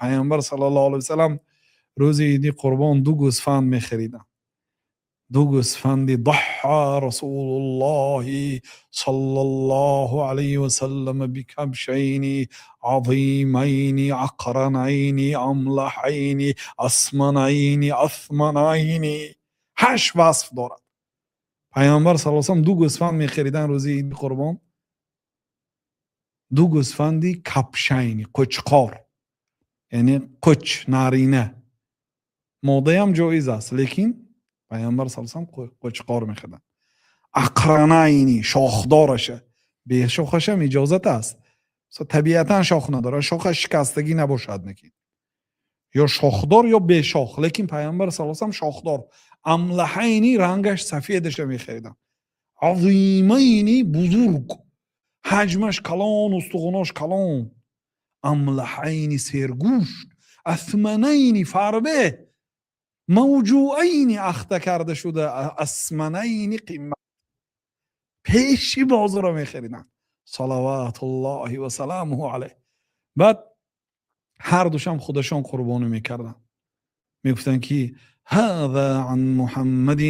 پیامبر صلی الله علیه و سلم روز عید قربان 2 گوسفند می‌خریدن. 2 گوسفند ضحى رسول الله صلی الله علیه و سلم بکبشین عظیمین عقرنین املحین اسمنین اثمنین. 8 وصف دارد. پیامبر صلی الله علیه و سلم 2 گوسفند می‌خریدن روز عید قربان. 2 گوسفندی کبشین، قچقار، یعنی قچ نارینه. موضع هم جایز است لیکن پیامبر صلی الله علیه و سلم قچقار میخدن. اقرنینی، شاخدارشه. به شاخش هم اجازت است. طبیعتا شاخ نداره، شاخش شکستگی نباشد نکید، یا شاخدار یا به شاخ، لیکن پیامبر صلی الله علیه و سلم شاخدار. املحینی رنگش سفیدش میخریدن. عظیمینی بزرگ، حجمش کلان، استخواناش کلان. املحینی سرگوشت. اثمنینی فربه، موجوعینی اخته کرده شده. اسمنینی قیمت. پیشی بازو رو میخریدن صلوات الله و سلامه علیه. بعد هر دوشم خودشون قربانی میکردن، میگفتن که هذا عن محمد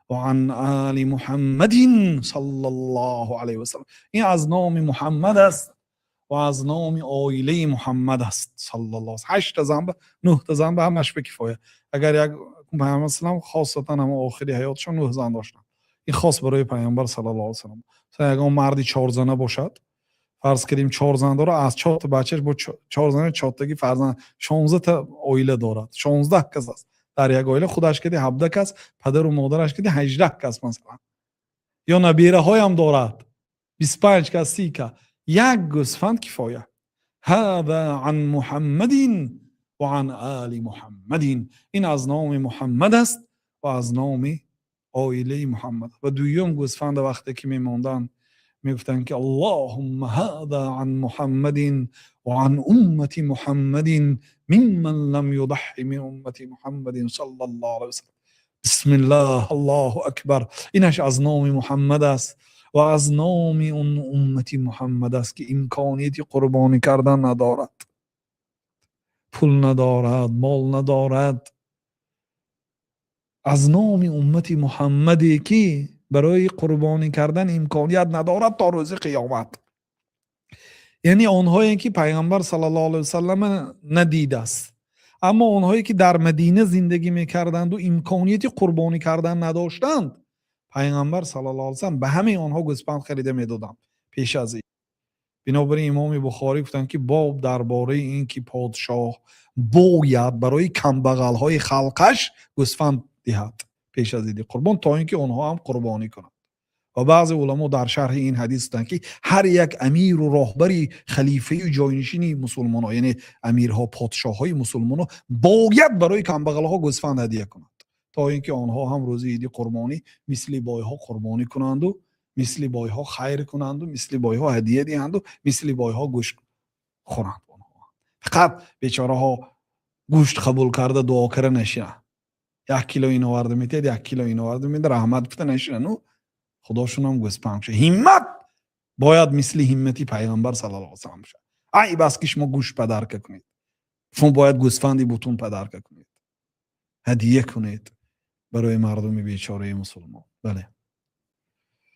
و عن آل محمد صلی الله علیه و سلم. این از نام محمد است و از نام آیله محمد است صلی الله علیه و سلم. 8 تا زن 9 تا زن به همش به کفایه. اگر یک پیامبر اسلام خاصتا هم آخری حیاتشون 9 زن داشتن، این خاص برای پیامبر صلی الله علیه و سلم. اگر مردی 4 زنه باشد، فرض کنیم 4 زن داره، از 4 تا بچهش با 4 زن 4 تایی فرزند 16 تا عائله دارد. 16 کس است در یک عائله. خودش کدی 17 کس، پدر و مادرش کدی 18 کس مثلا، یا نبیره های هم دارد 25 کس 30 کس. یک گوسفند کفایه. هذا عن محمد و عن آل محمد. این از نام محمد است و از نام عائله محمد. و دویم گوسفند وقتی که میموندن میگفتن که اللهم هذا عن محمد و عن امت محمد ممن لم یضحی من امت محمد صلی الله علیه و سلم. بسم الله الله اکبر. اینش از نام محمد است و از نام اون امت محمد است که امکانیت قربانی کردن ندارد، پول ندارد، مال ندارد. از نام امت محمدی که برای قربانی کردن امکانیت ندارد تا روز قیامت. یعنی آنهایی که پیامبر صلی الله علیه و سلم ندیده است، اما آنهایی که در مدینه زندگی میکردند و امکانیت قربانی کردن نداشتند، پیامبر صلی الله علیه و سلم به همه آنها گوسفند خریده میدادند پیش از این. بنابراین امام بخاری گفتند که باب درباره این که پادشاه باید برای کمبغل های خلقش گوسفند دهد پیش از عید قربان تا اینکه آنها هم قربانی کنند. و بعض علما در شرح این حدیث گفتند که هر یک امیر و راهبری خلیفه و جاینشینی مسلمان ها، یعنی امیرها پادشاه های مسلمان ها، باید برای کمبغل ها گوسفند هدیه کنند تا اینکه آنها هم روز عید قربانی مثل بای ها قربانی کنند و مثل بای ها خیر کنند و مثل بای ها هدیه دهند و مثل بای ها گوشت خورند. فقط بیچاره ها گوشت قبول کرده دعا کرده نشینه، 1 کیلو این آورده میتید، 1 کیلو این آورده میده، رحمت بفته نشینه، نو خداشون هم گوسفند شه. همت باید مثل همتی پیغمبر صلی الله علیه و سلم شه. ای بس که شما گوشت پدرک کنید، شما باید گوسفندی بوتون پدرک کنید، هدیه کنید برای مردم بیچاره مسلمان. بله.